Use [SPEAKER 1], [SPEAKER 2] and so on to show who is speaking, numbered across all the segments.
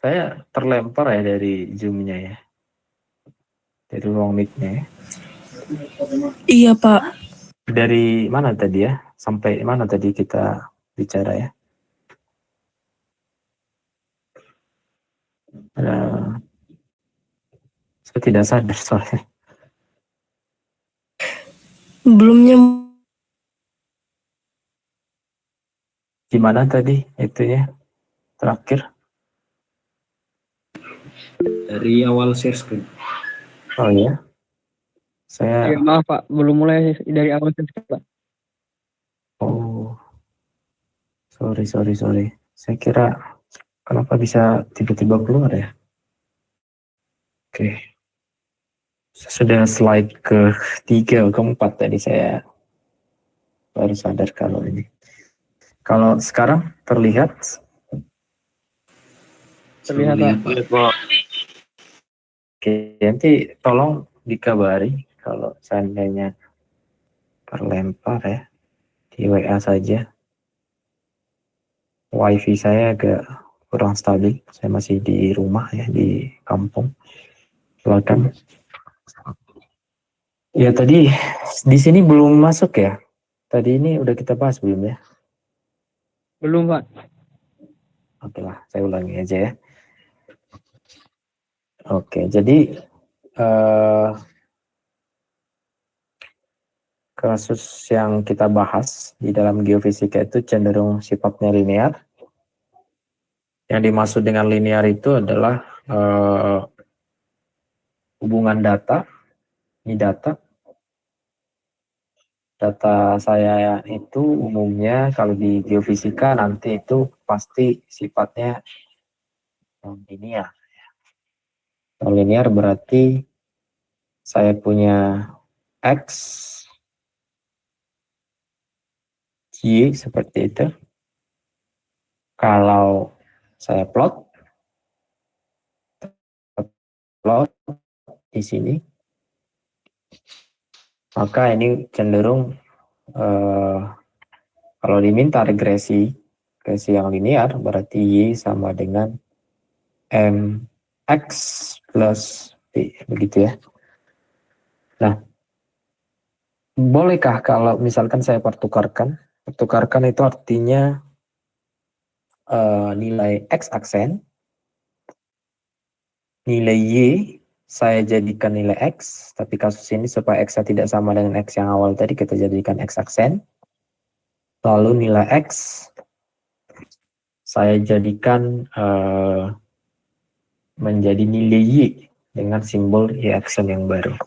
[SPEAKER 1] Saya terlempar ya dari Zoom-nya ya. Dari ruang mic-nya ya.
[SPEAKER 2] Iya, Pak.
[SPEAKER 1] Dari mana tadi ya? Sampai mana tadi kita bicara ya? Saya tidak sadar soalnya.
[SPEAKER 2] Belum nyambung.
[SPEAKER 1] Gimana tadi itunya? Terakhir.
[SPEAKER 3] Dari awal share screen.
[SPEAKER 1] Oh iya.
[SPEAKER 4] Ya,
[SPEAKER 1] Saya
[SPEAKER 4] maaf Pak, belum mulai dari awal Pak.
[SPEAKER 1] oh sorry. Saya kira kenapa bisa tiba-tiba keluar ya? Oke. Sudah slide keempat tadi saya baru sadar kalau ini. Kalau sekarang terlihat?
[SPEAKER 4] Terlihat Pak.
[SPEAKER 1] Oke, nanti tolong dikabari kalau seandainya terlempar ya di WA saja. Wifi saya agak kurang stabil. Saya masih di rumah ya, di kampung. Silakan. Ya tadi di sini belum masuk ya. Tadi ini udah kita bahas belum ya?
[SPEAKER 4] Belum Pak.
[SPEAKER 1] Oke lah, saya ulangi aja ya. Oke, jadi kasus yang kita bahas di dalam geofisika itu cenderung sifatnya linear. Yang dimaksud dengan linear itu adalah hubungan data. Ini data saya itu umumnya kalau di geofisika nanti itu pasti sifatnya linear. Linear berarti saya punya X, Y seperti itu. Kalau saya plot di sini, maka ini cenderung kalau diminta regresi yang linear berarti Y sama dengan MX plus B, begitu ya. Nah, bolehkah kalau misalkan saya pertukarkan itu artinya nilai X aksen, nilai Y saya jadikan nilai X, tapi kasus ini supaya X tidak sama dengan X yang awal tadi, kita jadikan X aksen. Lalu nilai X saya jadikan menjadi nilai Y dengan simbol Y aksen yang baru.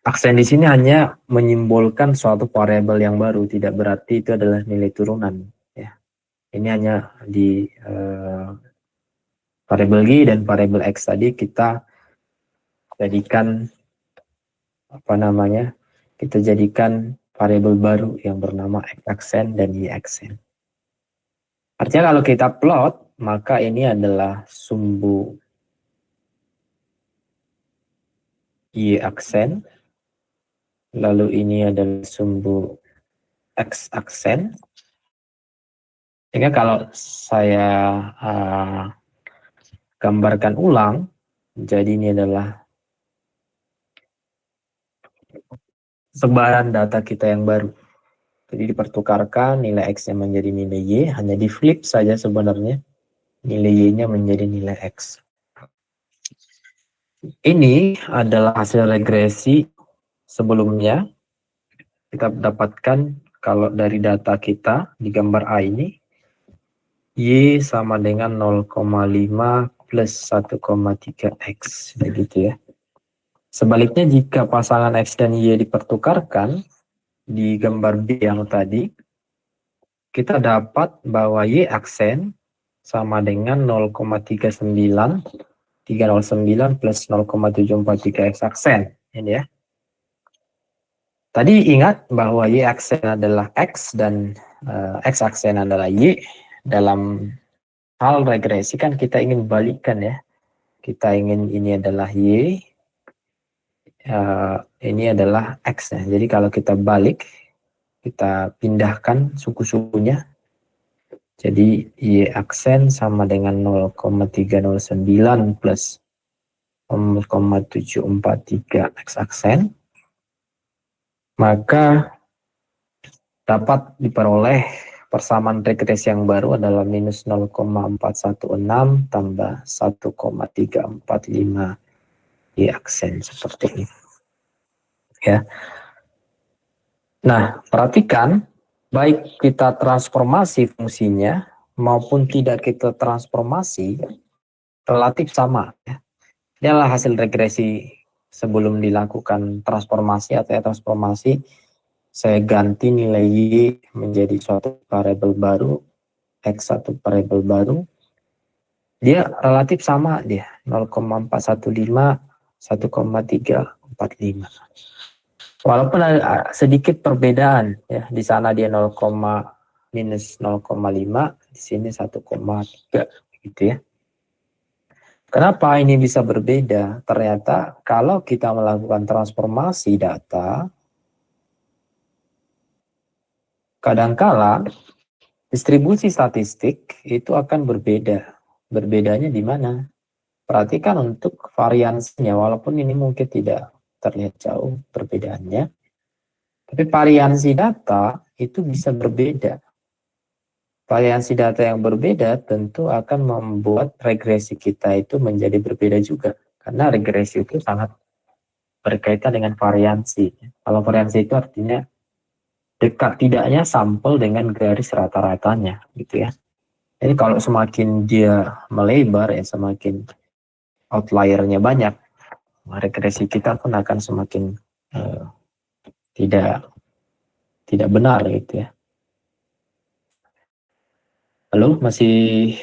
[SPEAKER 1] Aksen di sini hanya menyimbolkan suatu variabel yang baru, tidak berarti itu adalah nilai turunan. Ya. Ini hanya di variabel Y dan variabel X tadi kita jadikan kita jadikan variabel baru yang bernama X aksen dan Y aksen. Artinya kalau kita plot, maka ini adalah sumbu Y aksen, lalu ini adalah sumbu X aksen. Sehingga kalau saya gambarkan ulang, jadi ini adalah sebaran data kita yang baru. Jadi dipertukarkan nilai X-nya menjadi nilai Y, hanya di flip saja sebenarnya nilai Y-nya menjadi nilai X. Ini adalah hasil regresi sebelumnya. Kita dapatkan kalau dari data kita di gambar A ini, Y sama dengan 0,5 plus 1,3 X, begitu ya. Sebaliknya jika pasangan X dan Y dipertukarkan di gambar B yang tadi, kita dapat bahwa Y aksen sama dengan 0,309 plus 0,743 X aksen. Ini ya. Tadi ingat bahwa Y aksen adalah X dan X aksen adalah Y. Dalam hal regresi kan kita ingin balikkan ya. Kita ingin ini adalah Y, ini adalah X ya. Jadi kalau kita balik, kita pindahkan suku-sukunya. Jadi Y aksen sama dengan 0,309 plus 0,743 X aksen. Maka dapat diperoleh persamaan regresi yang baru adalah minus 0,416 tambah 1,345 Y aksen seperti ini. Ya. Nah, perhatikan, baik kita transformasi fungsinya maupun tidak kita transformasi, relatif sama. Ya. Ini adalah hasil regresi sebelum dilakukan transformasi atau transformasi. Saya ganti nilai Y menjadi suatu variabel baru, X satu variabel baru. Dia relatif sama dia, 0,415, 1,345. Walaupun ada sedikit perbedaan ya, di sana dia minus 0,5, di sini 1,3 gitu ya. Kenapa ini bisa berbeda? Ternyata kalau kita melakukan transformasi data, kadangkala distribusi statistik itu akan berbeda. Berbedanya di mana? Perhatikan untuk variansinya, walaupun ini mungkin tidak terlihat jauh perbedaannya, tapi variansi data itu bisa berbeda. Variansi data yang berbeda tentu akan membuat regresi kita itu menjadi berbeda juga. Karena regresi itu sangat berkaitan dengan variansi. Kalau variansi itu artinya dekat tidaknya sampel dengan garis rata-ratanya, gitu ya. Jadi kalau semakin dia melebar ya, semakin outliernya banyak, regresi kita pun akan semakin tidak benar gitu ya. Halo, masih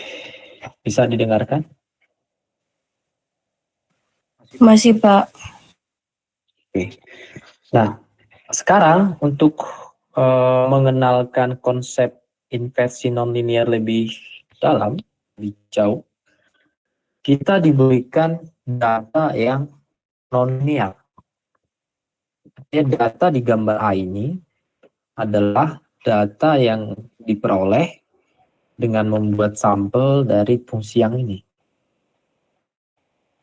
[SPEAKER 1] bisa didengarkan?
[SPEAKER 2] Masih, Pak.
[SPEAKER 1] Oke. Nah, sekarang untuk mengenalkan konsep inversi nonlinear lebih dalam, lebih jauh, kita diberikan data yang nonlinear. Data di gambar A ini adalah data yang diperoleh dengan membuat sampel dari fungsi yang ini.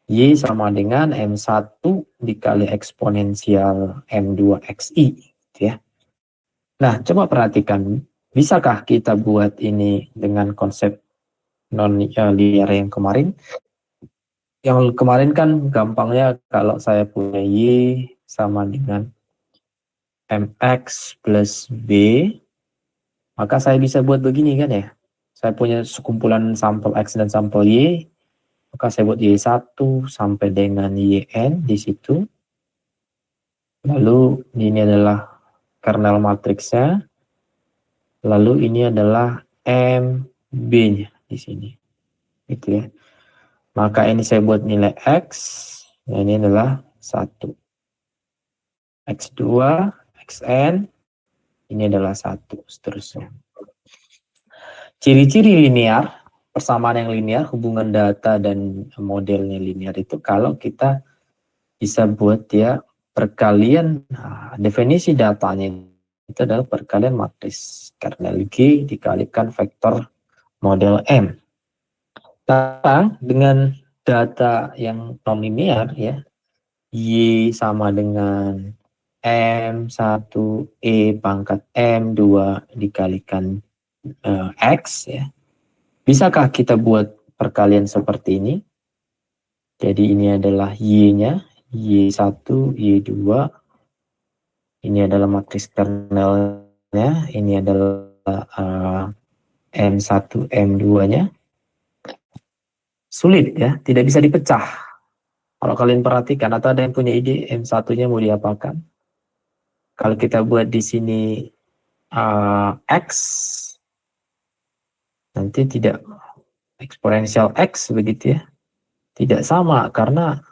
[SPEAKER 1] Y sama dengan M1 dikali eksponensial M2XI. Gitu ya. Nah, coba perhatikan, bisakah kita buat ini dengan konsep non-linear yang kemarin? Yang kemarin kan gampangnya kalau saya punya Y sama dengan MX plus B, maka saya bisa buat begini kan ya. Saya punya sekumpulan sampel X dan sampel Y, maka saya buat Y1 sampai dengan YN di situ. Lalu ini adalah kernel matriksnya. Lalu ini adalah MB-nya di sini. Gitu ya. Maka ini saya buat nilai X, nah ini adalah 1. X2, XN, ini adalah 1, seterusnya. Ciri-ciri linear, persamaan yang linear, hubungan data dan modelnya linear itu kalau kita bisa buat ya perkalian, definisi datanya itu adalah perkalian matris kernel G dikalikan vektor model M. Sekarang dengan data yang nonlinear ya, Y sama dengan M1E pangkat M2 dikalikan X ya. Bisakah kita buat perkalian seperti ini? Jadi ini adalah Y-nya, Y1, Y2. Ini adalah matriks kernelnya, ini adalah M1, M2-nya. Sulit ya, tidak bisa dipecah. Kalau kalian perhatikan, atau ada yang punya ide M1-nya mau diapakan? Kalau kita buat di sini X, nanti tidak eksponensial X begitu ya. Tidak sama, karena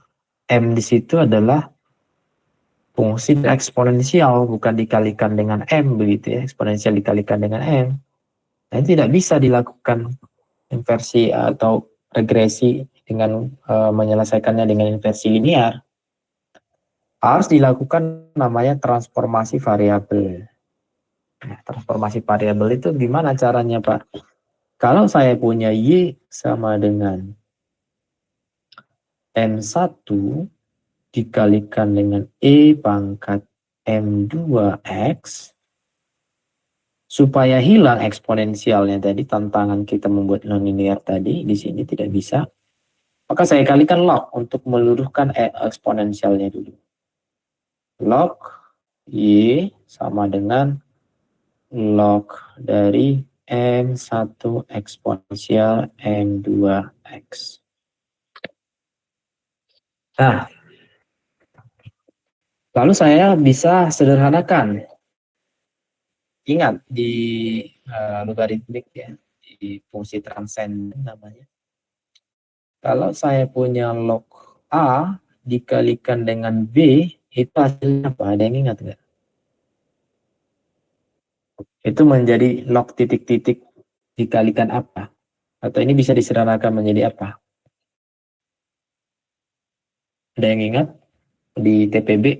[SPEAKER 1] M di situ adalah fungsi eksponensial, bukan dikalikan dengan M begitu ya. Eksponensial dikalikan dengan M. Nah, tidak bisa dilakukan inversi atau regresi dengan menyelesaikannya dengan inversi linear. Harus dilakukan namanya transformasi variabel. Nah, transformasi variabel itu gimana caranya, Pak? Kalau saya punya Y sama dengan M1 dikalikan dengan E pangkat M2X, supaya hilang eksponensialnya tadi, tantangan kita membuat nonlinear tadi, di sini tidak bisa, maka saya kalikan log untuk meluruhkan eksponensialnya dulu. Log Y sama dengan log dari M1 eksponensial M2X. Nah, lalu saya bisa sederhanakan. Ingat di logaritmik ya, di fungsi transenden namanya. Kalau saya punya log A dikalikan dengan B, itu hasilnya apa? Ada yang ingat nggak? Itu menjadi log titik-titik dikalikan apa? Atau ini bisa disederhanakan menjadi apa? Ada yang ingat? Di TPB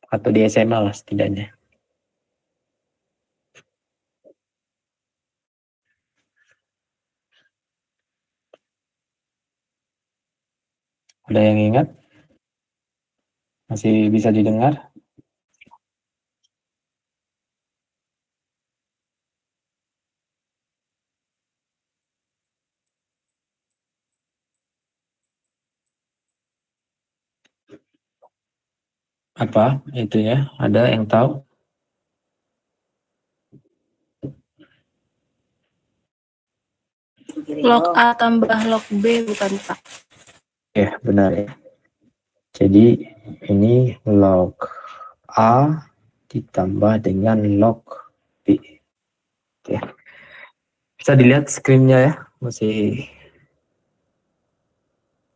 [SPEAKER 1] atau di SMA lah setidaknya. Ada yang ingat? Masih bisa didengar? Apa itu ya? Ada yang tahu?
[SPEAKER 2] Log A tambah log B bukan Pak?
[SPEAKER 1] Ya, benar ya. Jadi ini log A ditambah dengan log B. Oke. Bisa dilihat screen-nya ya, masih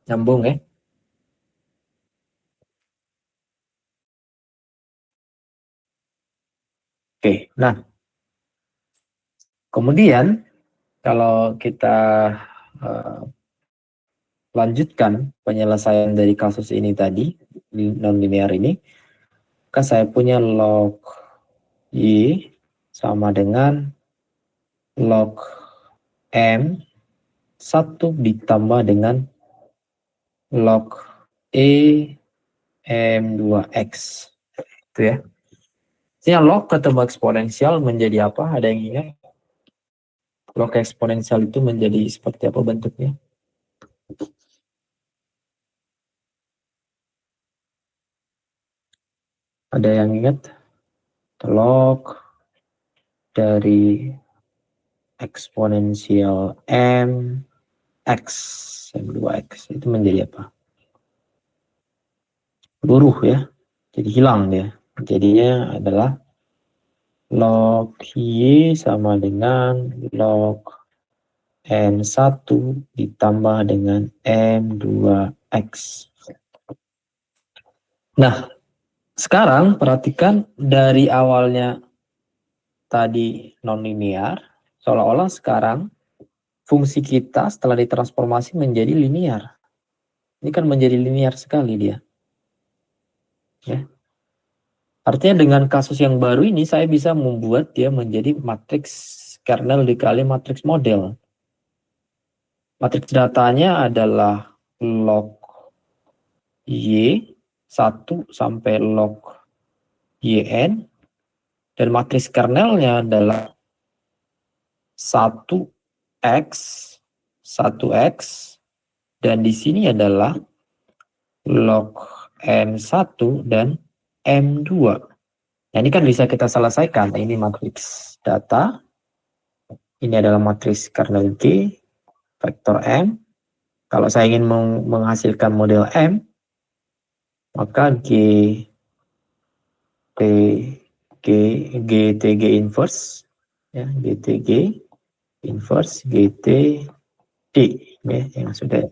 [SPEAKER 1] nyambung ya. Oke, nah kemudian kalau kita lanjutkan penyelesaian dari kasus ini tadi, nonlinear ini, maka saya punya log Y sama dengan log M 1 ditambah dengan log E M2X. Itu ya. Ini log ketemu eksponensial menjadi apa? Ada yang ingat? Log eksponensial itu menjadi seperti apa bentuknya? Ada yang ingat? Log dari eksponensial M X M2X itu menjadi apa? Luruh ya. Jadi hilang dia. Jadinya adalah log Y sama dengan log M1 ditambah dengan M2X. Nah, sekarang perhatikan dari awalnya tadi nonlinear, seolah-olah sekarang fungsi kita setelah ditransformasi menjadi linear. Ini kan menjadi linear sekali dia. Ya. Artinya dengan kasus yang baru ini saya bisa membuat dia menjadi matriks kernel dikali matriks model. Matriks datanya adalah log Y 1 sampai log YN, dan matriks kernelnya adalah 1X, 1X, dan di sini adalah log M1 dan M2. Nah, ini kan bisa kita selesaikan. Ini matriks data. Ini adalah matriks kernel G, vektor M. Kalau saya ingin menghasilkan model M, maka GTG inverse, ya, GTG inverse, GTD, ya, yang sudah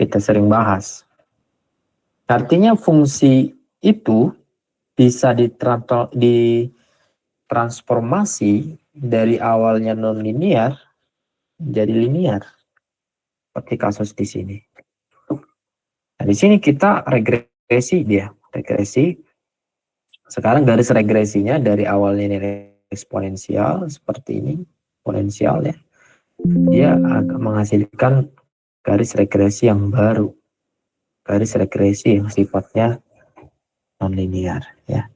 [SPEAKER 1] kita sering bahas. Artinya fungsi itu bisa ditransformasi dari awalnya nonlinear jadi linear, seperti kasus di sini. Nah, di sini kita regresi dia, regresi. Sekarang garis regresinya dari awalnya nilai eksponensial seperti ini, eksponensial ya. dia akan menghasilkan garis regresi yang baru, garis regresi yang sifatnya nonlinear ya.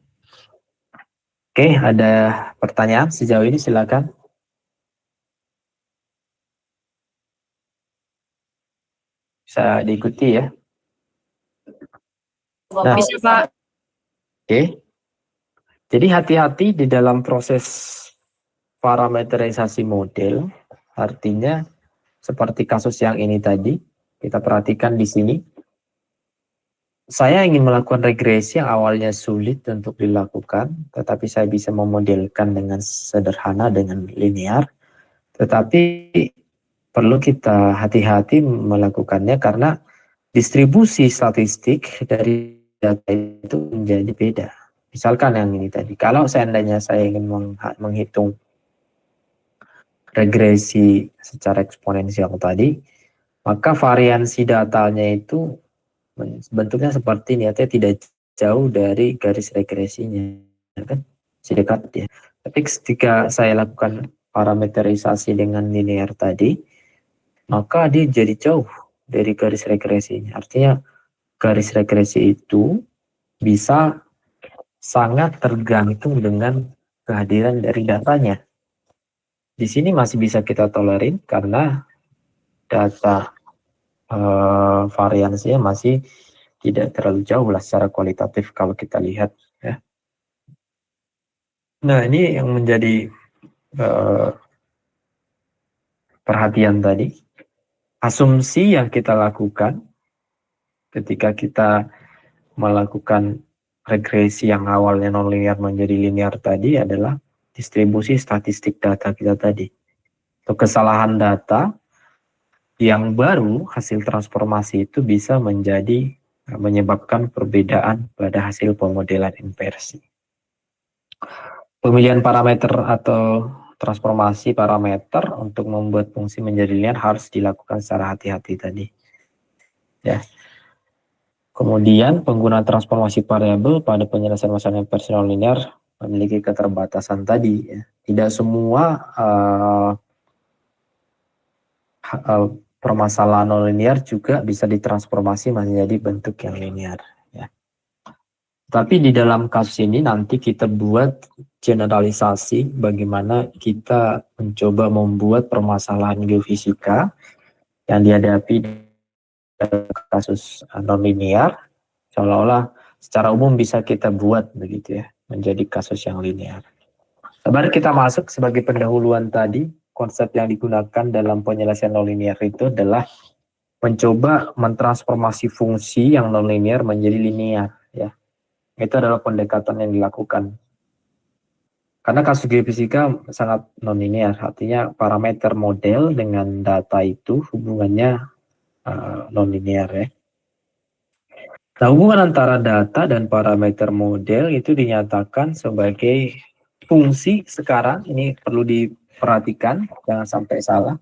[SPEAKER 1] Oke, ada pertanyaan sejauh ini, silakan. Bisa diikuti ya. Nah,
[SPEAKER 2] Bisa Pak.
[SPEAKER 1] oke. Jadi hati-hati di dalam proses parameterisasi model, artinya seperti kasus yang ini tadi, kita perhatikan di sini. Saya ingin melakukan regresi yang awalnya sulit untuk dilakukan, tetapi saya bisa memodelkan dengan sederhana, dengan linear. Tetapi perlu kita hati-hati melakukannya karena distribusi statistik dari data itu menjadi beda. Misalkan yang ini tadi, kalau seandainya saya ingin menghitung regresi secara eksponensial tadi, maka variansi datanya itu bentuknya seperti ini, artinya tidak jauh dari garis regresinya, kan? Masih dekat ya. Tapi ketika saya lakukan parameterisasi dengan linear tadi, maka dia jadi jauh dari garis regresinya. Artinya garis regresi itu bisa sangat tergantung dengan kehadiran dari datanya. Di sini masih bisa kita tolerin karena data variansinya masih tidak terlalu jauh lah secara kualitatif kalau kita lihat ya. Nah, ini yang menjadi perhatian tadi. Asumsi yang kita lakukan ketika kita melakukan regresi yang awalnya nonlinear menjadi linear tadi adalah distribusi statistik data kita tadi. Untuk kesalahan data yang baru, hasil transformasi itu bisa menyebabkan perbedaan pada hasil pemodelan inversi. Pemilihan parameter atau transformasi parameter untuk membuat fungsi menjadi linear harus dilakukan secara hati-hati tadi. Ya. Kemudian penggunaan transformasi variabel pada penyelesaian masalah inversi nonlinear memiliki keterbatasan tadi. Ya. Tidak semua permasalahan nonlinear juga bisa ditransformasi menjadi bentuk yang linear. Ya. Tapi di dalam kasus ini nanti kita buat generalisasi bagaimana kita mencoba membuat permasalahan geofisika yang dihadapi dalam kasus nonlinear, seolah-olah secara umum bisa kita buat begitu ya, menjadi kasus yang linear. Mari kita masuk sebagai pendahuluan tadi, konsep yang digunakan dalam penyelesaian nonlinear itu adalah mencoba mentransformasi fungsi yang nonlinear menjadi linear ya. Itu adalah pendekatan yang dilakukan. Karena kasus geofisika sangat nonlinear, artinya parameter model dengan data itu hubungannya nonlinear ya. Nah, hubungan antara data dan parameter model itu dinyatakan sebagai fungsi sekarang, ini perlu diperhatikan, jangan sampai salah.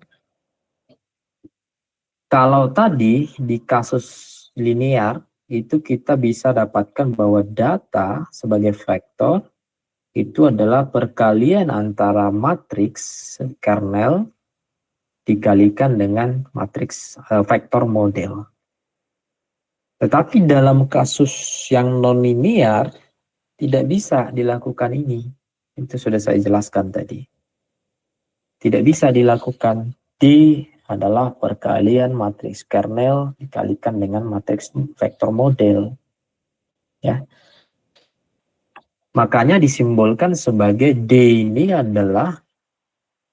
[SPEAKER 1] Kalau tadi di kasus linear, itu kita bisa dapatkan bahwa data sebagai vektor itu adalah perkalian antara matriks kernel dikalikan dengan matriks vektor model. Tetapi dalam kasus yang nonlinear tidak bisa dilakukan ini. Itu sudah saya jelaskan tadi. Tidak bisa dilakukan. D adalah perkalian matriks kernel dikalikan dengan matriks vektor model. Ya. Makanya disimbolkan sebagai D ini adalah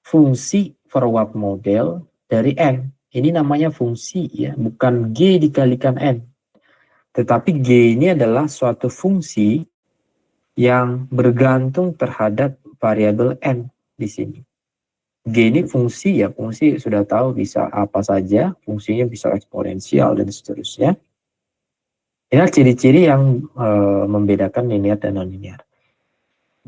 [SPEAKER 1] fungsi forward model dari N. Ini namanya fungsi ya, bukan G dikalikan N. Tetapi G ini adalah suatu fungsi yang bergantung terhadap variabel N di sini. G ini fungsi ya, fungsi sudah tahu bisa apa saja, fungsinya bisa eksponensial dan seterusnya. Ini ciri-ciri yang membedakan linear dan nonlinear.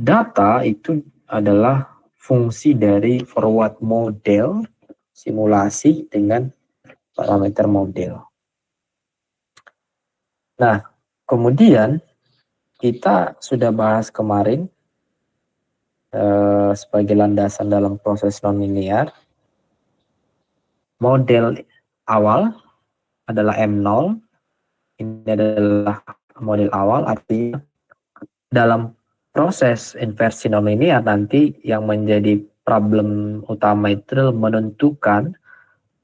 [SPEAKER 1] Data itu adalah fungsi dari forward model simulasi dengan parameter model. Nah, kemudian kita sudah bahas kemarin sebagai landasan dalam proses nonlinear model awal adalah M0. Ini adalah model awal, artinya dalam proses inversi nonlinear nanti yang menjadi problem utama itu adalah menentukan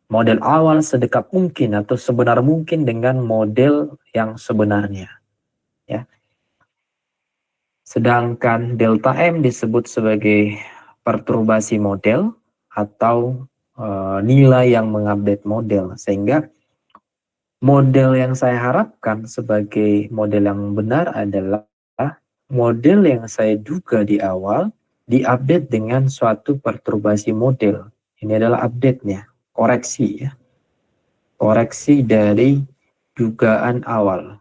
[SPEAKER 1] model awal sedekat mungkin atau sebenar mungkin dengan model yang sebenarnya. Ya. Sedangkan delta M disebut sebagai perturbasi model atau nilai yang mengupdate model, sehingga model yang saya harapkan sebagai model yang benar adalah model yang saya duga di awal diupdate dengan suatu perturbasi model. Ini adalah update-nya, koreksi ya. Koreksi dari dugaan awal.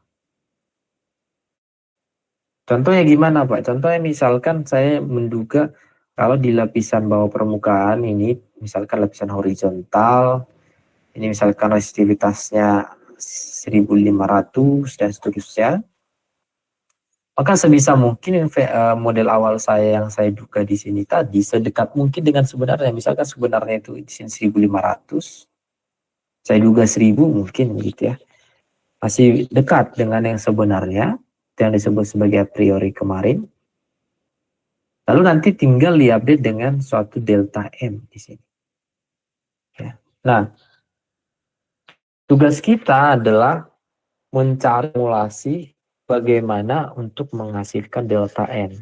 [SPEAKER 1] Contohnya gimana Pak? Contohnya misalkan saya menduga kalau di lapisan bawah permukaan ini, misalkan lapisan horizontal, ini misalkan resistivitasnya 1500 dan seterusnya, maka sebisa mungkin model awal saya yang saya duga di sini tadi sedekat mungkin dengan sebenarnya. Misalkan sebenarnya itu di sini 1500, saya duga 1000 mungkin gitu ya. Masih dekat dengan yang sebenarnya, yang disebut sebagai a priori kemarin. Lalu nanti tinggal diupdate dengan suatu delta M di sini. Ya. Nah, tugas kita adalah mencari simulasi bagaimana untuk menghasilkan delta M.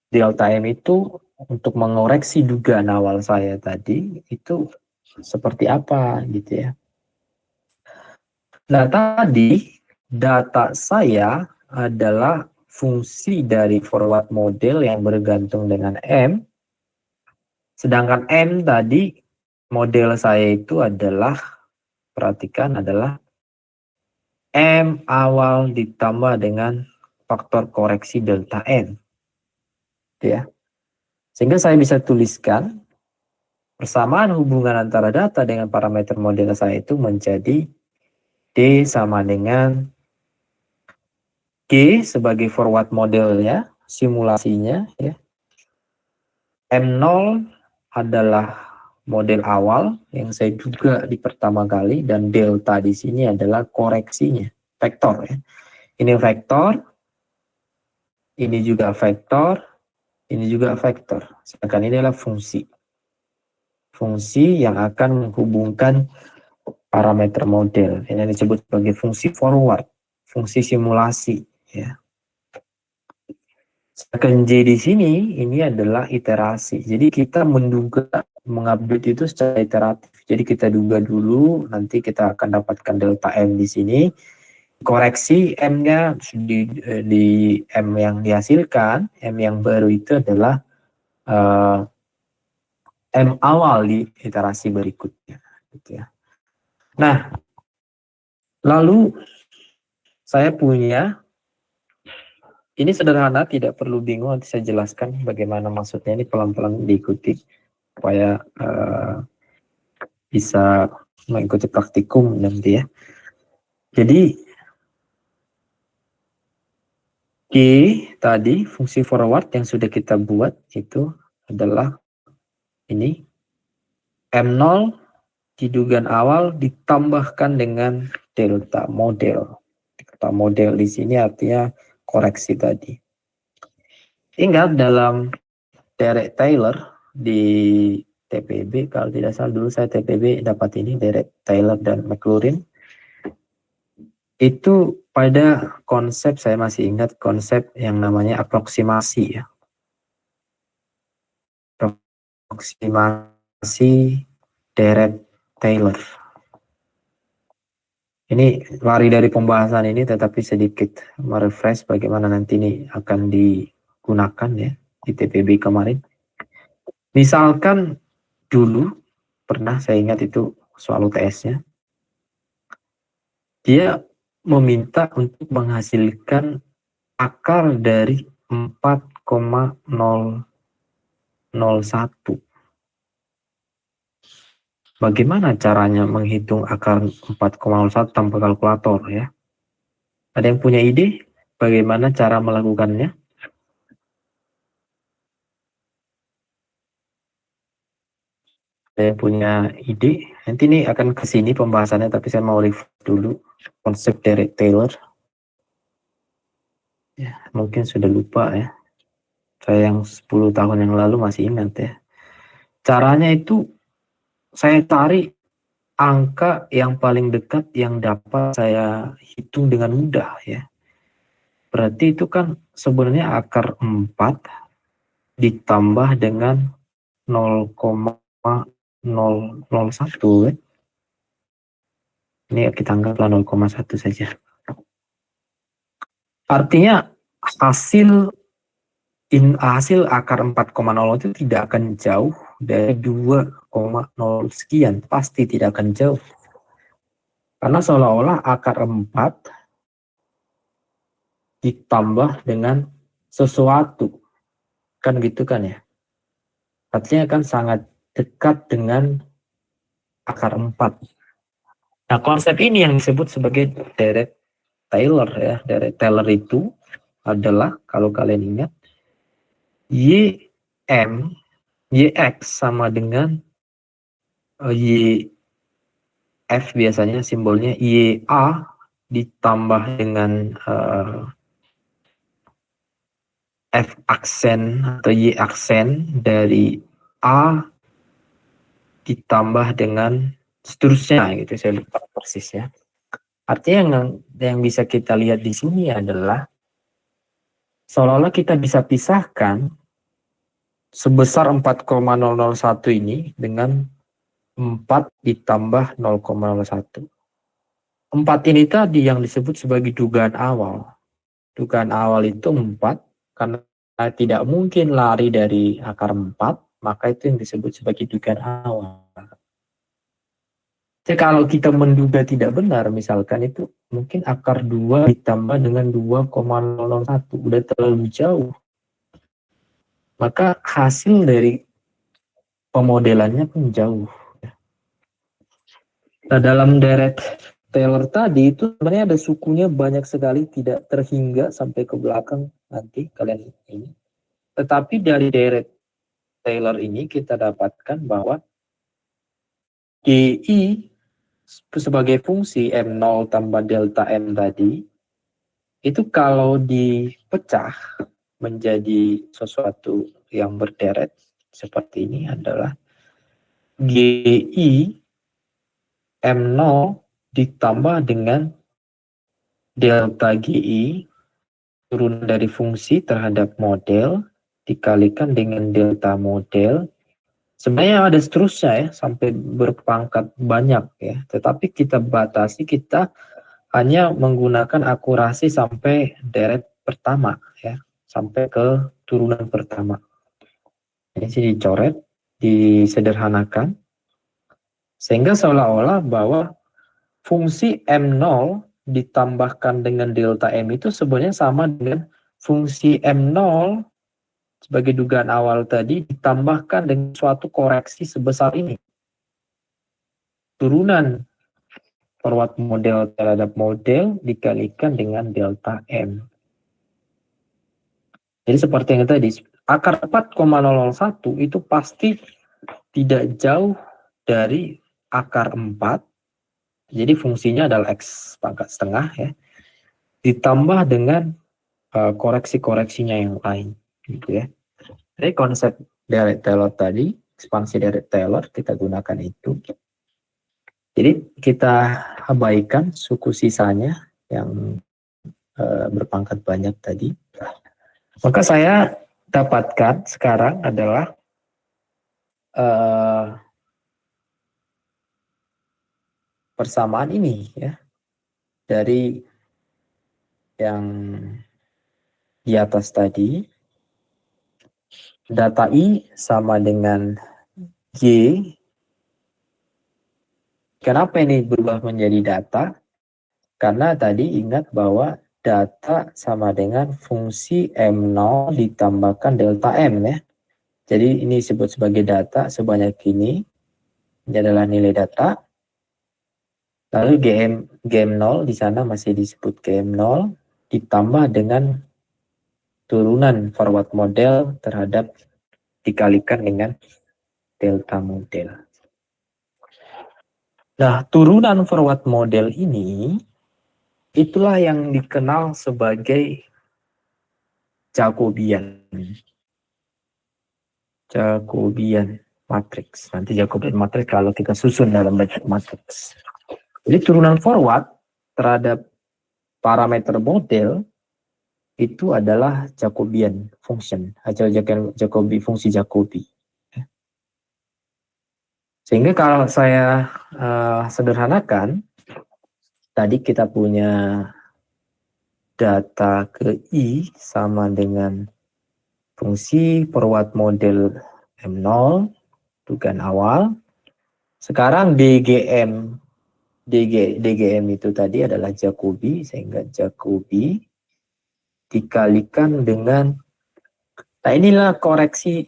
[SPEAKER 1] Delta M itu untuk mengoreksi dugaan awal saya tadi itu seperti apa gitu ya. Nah, tadi data saya adalah fungsi dari forward model yang bergantung dengan M. Sedangkan M tadi model saya itu adalah, perhatikan, adalah M awal ditambah dengan faktor koreksi delta M. Ya. Sehingga saya bisa tuliskan persamaan hubungan antara data dengan parameter model saya itu menjadi D sama dengan G sebagai forward modelnya, simulasinya ya. M0 adalah model awal yang saya duga di pertama kali, dan delta di sini adalah koreksinya, vektor ya. Ini vektor, ini juga vektor, ini juga vektor. Sedangkan ini adalah fungsi. Fungsi yang akan menghubungkan parameter model. Ini disebut sebagai fungsi forward, fungsi simulasi ya. Sedangkan J di sini ini adalah iterasi. Jadi kita menduga mengupdate itu secara iteratif. Jadi kita duga dulu, nanti kita akan dapatkan delta M di sini. Koreksi M-nya di M yang dihasilkan, M yang baru itu adalah M awal di iterasi berikutnya. Gitu ya. Nah, lalu saya punya, ini sederhana, tidak perlu bingung, nanti saya jelaskan bagaimana maksudnya, ini pelan-pelan diikuti supaya bisa mengikuti praktikum nanti ya. Jadi G tadi, fungsi forward yang sudah kita buat itu adalah ini M0 di dugaan awal ditambahkan dengan delta model. Delta model di sini artinya koreksi tadi. Ingat dalam Derek Taylor di TPB, kalau tidak salah dulu saya TPB dapat ini, Derek Taylor dan McLaurin. Itu pada konsep, saya masih ingat konsep yang namanya aproksimasi ya. Aproksimasi Derek Taylor. Ini lari dari pembahasan ini, tetapi sedikit merefresh bagaimana nanti ini akan digunakan ya di TPB kemarin. Misalkan dulu pernah saya ingat itu soal UTS-nya, dia meminta untuk menghasilkan akar dari 4,001. Bagaimana caranya menghitung akar 4,01 tanpa kalkulator ya? Ada yang punya ide bagaimana cara melakukannya? Saya punya ide. Nanti ini akan ke sini pembahasannya, tapi saya mau review dulu konsep Derek Taylor. Ya, mungkin sudah lupa ya. Saya yang 10 tahun yang lalu masih ingat ya. Caranya itu saya tarik angka yang paling dekat yang dapat saya hitung dengan mudah ya. Berarti itu kan sebenarnya akar 4 ditambah dengan 0,001 kan. Ini kita anggaplah 0,1 saja. Artinya hasil akar 4,0 itu tidak akan jauh dari 2,0 sekian, pasti tidak akan jauh. Karena seolah-olah akar 4 ditambah dengan sesuatu. Kan gitu kan ya. Artinya kan sangat dekat dengan akar 4. Nah, konsep ini yang disebut sebagai Derek Taylor ya. Derek Taylor itu adalah, kalau kalian ingat, Yx sama dengan Yf, biasanya simbolnya Ya ditambah dengan F aksen atau Y aksen dari A ditambah dengan seterusnya gitu, saya lupa persis ya. Artinya yang bisa kita lihat di sini adalah seolah-olah kita bisa pisahkan sebesar 4,001 ini dengan 4 ditambah 0,01. 4 ini tadi yang disebut sebagai dugaan awal. Dugaan awal itu 4, karena tidak mungkin lari dari akar 4, maka itu yang disebut sebagai dugaan awal. Jadi kalau kita menduga tidak benar, misalkan itu mungkin akar 2 ditambah dengan 2,001, udah terlalu jauh. Maka hasil dari pemodelannya pun jauh. Nah, dalam Derek Taylor tadi itu sebenarnya ada sukunya banyak sekali, tidak terhingga sampai ke belakang nanti kalian ini. Tetapi dari Derek Taylor ini kita dapatkan bahwa GI sebagai fungsi M0 tambah delta M tadi, itu kalau dipecah menjadi sesuatu yang berderet seperti ini adalah GI M0 ditambah dengan delta GI turun dari fungsi terhadap model dikalikan dengan delta model. Sebenarnya ada seterusnya ya, sampai berpangkat banyak ya. Tetapi kita batasi, kita hanya menggunakan akurasi sampai deret pertama ya, sampai ke turunan pertama. Ini sih dicoret, disederhanakan, sehingga seolah-olah bahwa fungsi M0 ditambahkan dengan delta M itu sebenarnya sama dengan fungsi M0 sebagai dugaan awal tadi ditambahkan dengan suatu koreksi sebesar ini. Turunan forward model terhadap model dikalikan dengan delta M. Jadi seperti yang tadi, akar 4,001 itu pasti tidak jauh dari akar 4. Jadi fungsinya adalah X pangkat setengah ya. Ditambah dengan koreksi-koreksinya yang lain. Gitu ya. Jadi konsep Derek Taylor tadi, ekspansi Derek Taylor, kita gunakan itu. Jadi kita abaikan suku sisanya yang berpangkat banyak tadi. Maka saya dapatkan sekarang adalah persamaan ini ya, dari yang di atas tadi. Data I sama dengan G. Kenapa ini berubah menjadi data? Karena tadi ingat bahwa data sama dengan fungsi M0 ditambahkan delta M ya. Jadi ini disebut sebagai data sebanyak ini. Ini adalah nilai data. Lalu GM0 di sana masih disebut GM0 ditambah dengan turunan forward model terhadap dikalikan dengan delta model. Nah, turunan forward model ini itulah yang dikenal sebagai Jacobian. Jacobian matrix. Nanti Jacobian matrix kalau kita susun dalam bentuk matrix. Jadi turunan forward terhadap parameter model itu adalah Jacobian function, hasil Jacobi, fungsi Jacobi. Sehingga kalau saya sederhanakan, tadi kita punya data ke I sama dengan fungsi forward model M0, dugaan awal. Sekarang DGM itu tadi adalah Jacobi, sehingga Jacobi dikalikan dengan, nah inilah koreksi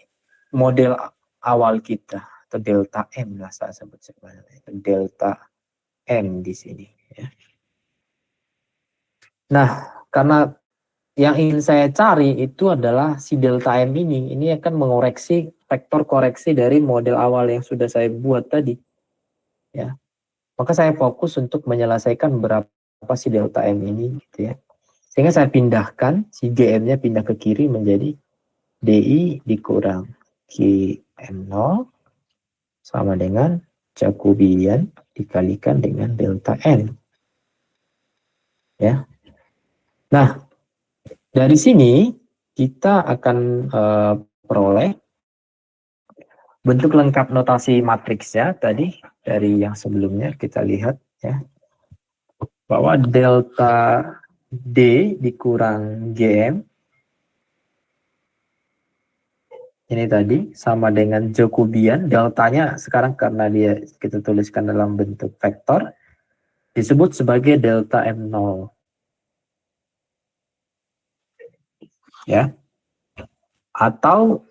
[SPEAKER 1] model awal kita, atau delta M lah saya sebut sebenarnya, delta M di sini. Ya. Nah, karena yang ingin saya cari itu adalah si delta M ini akan mengoreksi vektor koreksi dari model awal yang sudah saya buat tadi. Ya, maka saya fokus untuk menyelesaikan berapa si delta M ini, gitu ya. Sehingga saya pindahkan si GM-nya pindah ke kiri menjadi DI dikurang GM0 sama dengan Jacobian dikalikan dengan delta N. Ya. Nah, dari sini kita akan peroleh bentuk lengkap notasi matriksnya tadi dari yang sebelumnya kita lihat ya, bahwa delta D dikurang GM ini tadi sama dengan Jacobian, deltanya sekarang karena dia kita tuliskan dalam bentuk vektor disebut sebagai delta M0. Ya. Atau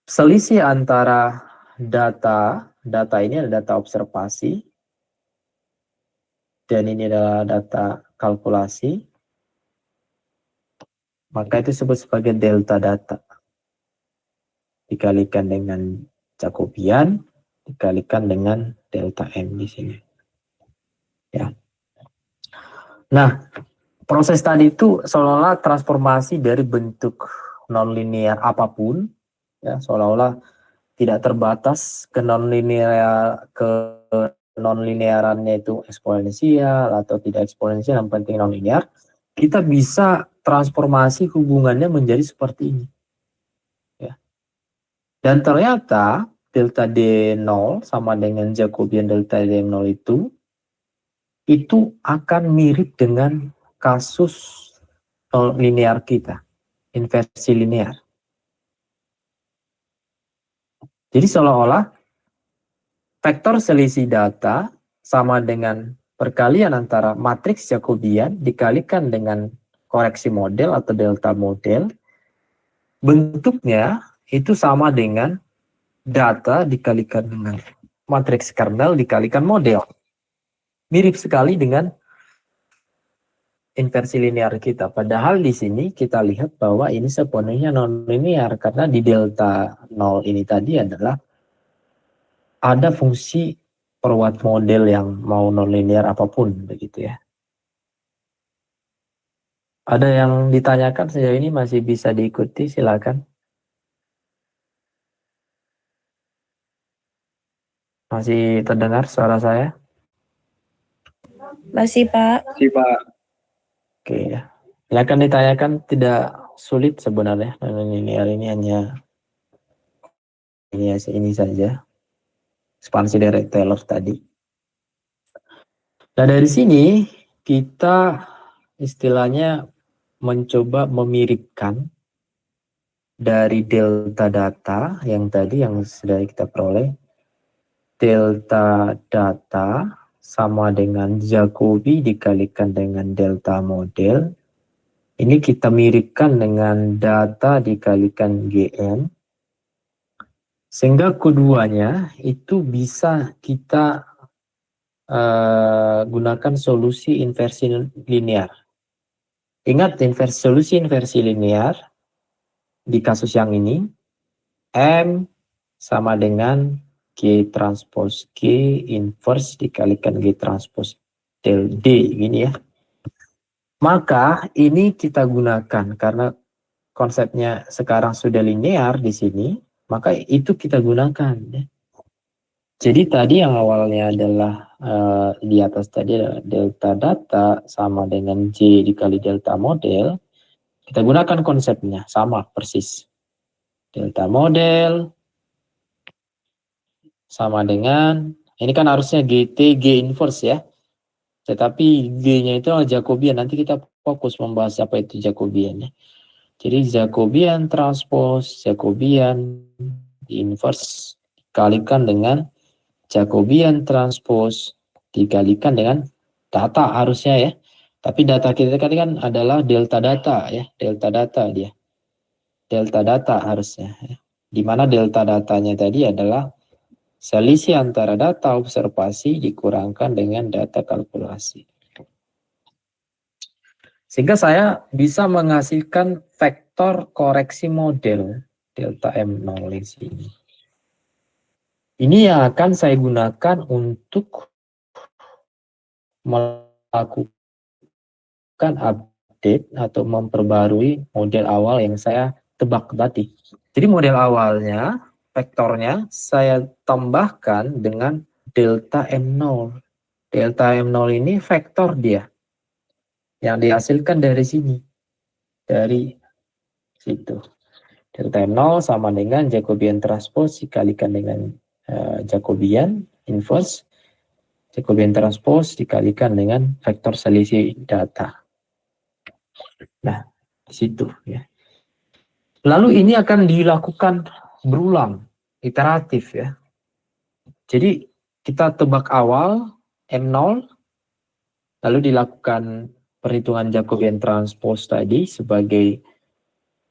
[SPEAKER 1] selisih antara data ini adalah data observasi dan ini adalah data kalkulasi, maka itu disebut sebagai delta data dikalikan dengan Jacobian dikalikan dengan delta M di sini. Ya. Nah, proses tadi itu seolah-olah transformasi dari bentuk nonlinear apapun, ya, seolah-olah tidak terbatas ke nonlinearannya itu eksponensial atau tidak eksponensial, yang penting nonlinear. Kita bisa transformasi hubungannya menjadi seperti ini. Ya. Dan ternyata delta D0 sama dengan Jacobian delta D0 itu akan mirip dengan kasus linear kita, inversi linear. Jadi seolah-olah vektor selisih data sama dengan perkalian antara matriks Jacobian dikalikan dengan koreksi model atau delta model, bentuknya itu sama dengan data dikalikan dengan matriks kernel dikalikan model. Mirip sekali dengan inversi linear kita. Padahal di sini kita lihat bahwa ini sepenuhnya non-linear karena di delta 0 ini tadi adalah ada fungsi forward model yang mau non-linear apapun begitu ya. Ada yang ditanyakan sejauh ini masih bisa diikuti, silakan. Masih terdengar suara saya?
[SPEAKER 2] Masih, Pak.
[SPEAKER 3] Si Pak.
[SPEAKER 1] Oke ya. Silakan ditanyakan, tidak sulit sebenarnya. Non-linear ini hanya ini saja. Ekspansi dari Taylor tadi. Nah dari sini kita istilahnya mencoba memiripkan dari delta data yang tadi yang sudah kita peroleh. Delta data sama dengan Jacobi dikalikan dengan delta model. Ini kita miripkan dengan data dikalikan GM. Sehingga keduanya itu bisa kita gunakan solusi inversi linear. Ingat solusi inversi linear di kasus yang ini M sama dengan G transpose G inverse dikalikan G transpose del D, gini ya. Maka ini kita gunakan karena konsepnya sekarang sudah linear di sini, maka itu kita gunakan ya. Jadi tadi yang awalnya adalah di atas tadi adalah delta data sama dengan J dikali delta model, kita gunakan konsepnya sama persis. Delta model sama dengan, ini kan harusnya GT G inverse ya, tetapi G-nya itu Jacobian, nanti kita fokus membahas apa itu Jacobian ya. Jadi Jacobian transpose, Jacobian inverse dikalikan dengan Jacobian transpose dikalikan dengan data harusnya ya. Tapi data kita kan adalah delta data ya, delta data dia. Delta data harusnya ya. Di mana delta datanya tadi adalah selisih antara data observasi dikurangkan dengan data kalkulasi. Sehingga saya bisa menghasilkan vektor koreksi model delta M0 di sini. Ini yang akan saya gunakan untuk melakukan update atau memperbarui model awal yang saya tebak tadi. Jadi model awalnya, vektornya saya tambahkan dengan delta M0. Delta M0 ini vektor dia yang dihasilkan dari sini, dari situ. Delta M0 sama dengan Jacobian transpose dikalikan dengan Jacobian inverse, Jacobian transpose dikalikan dengan vektor selisih data. Nah, di situ ya. Lalu ini akan dilakukan berulang, iteratif ya. Jadi kita tebak awal M0, lalu dilakukan perhitungan Jacobian transpose tadi sebagai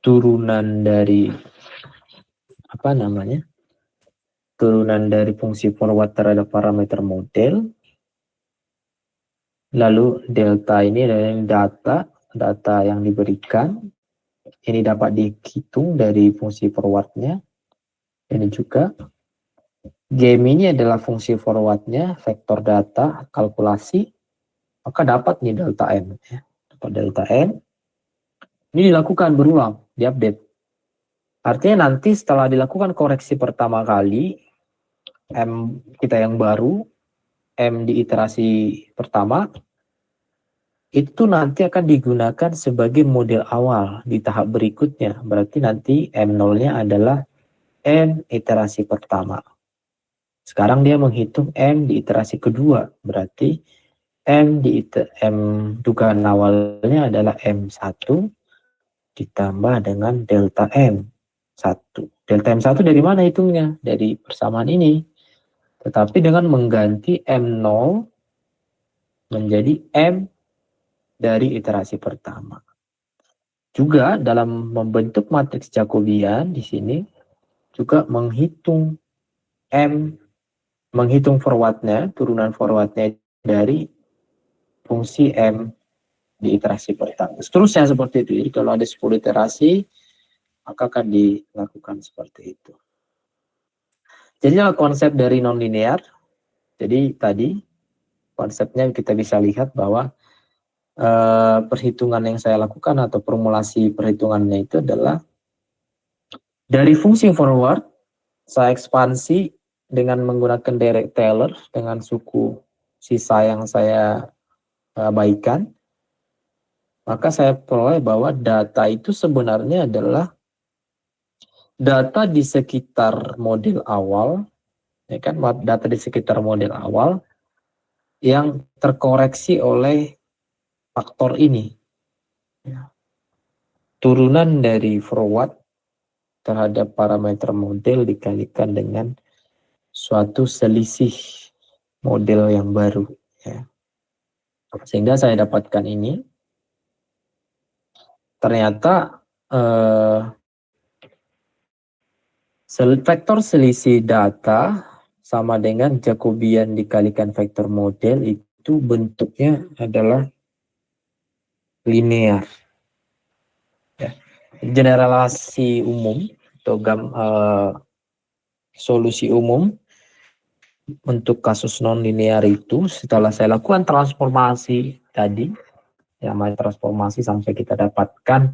[SPEAKER 1] turunan dari apa namanya? Turunan dari fungsi forward terhadap parameter model. Lalu delta ini adalah data yang diberikan. Ini dapat dihitung dari fungsi forwardnya. Ini juga. Game ini adalah fungsi forwardnya, vektor data, kalkulasi. Maka dapat nih delta M. Ya. Dapat delta M. Ini dilakukan berulang, diupdate. Artinya nanti setelah dilakukan koreksi pertama kali, M kita yang baru, M di iterasi pertama, itu nanti akan digunakan sebagai model awal di tahap berikutnya. Berarti nanti M0-nya adalah M iterasi pertama. Sekarang dia menghitung M di iterasi kedua. Berarti M dugaan awalnya adalah M1 ditambah dengan delta M1. Delta M1 dari mana hitungnya? Dari persamaan ini. Tetapi dengan mengganti M0 menjadi M dari iterasi pertama. Juga dalam membentuk matriks Jacobian di sini juga menghitung menghitung forwardnya, turunan forwardnya dari fungsi M di iterasi pertama. Seterusnya seperti itu. Jadi kalau ada 10 iterasi, maka akan dilakukan seperti itu. Jadi konsep dari nonlinear. Jadi tadi konsepnya kita bisa lihat bahwa perhitungan yang saya lakukan atau formulasi perhitungannya itu adalah dari fungsi forward saya ekspansi dengan menggunakan direct Taylor dengan suku sisa yang saya abaikan, maka saya peroleh bahwa data itu sebenarnya adalah data di sekitar model awal, ya kan, data di sekitar model awal yang terkoreksi oleh faktor ini. Ya. Turunan dari forward terhadap parameter model dikalikan dengan suatu selisih model yang baru. Ya. Sehingga saya dapatkan ini. Ternyata vektor selisih data sama dengan Jacobian dikalikan vektor model itu bentuknya adalah linear. Ya. Generalisasi umum atau solusi umum untuk kasus non-linear itu setelah saya lakukan transformasi tadi, yang namanya transformasi sampai kita dapatkan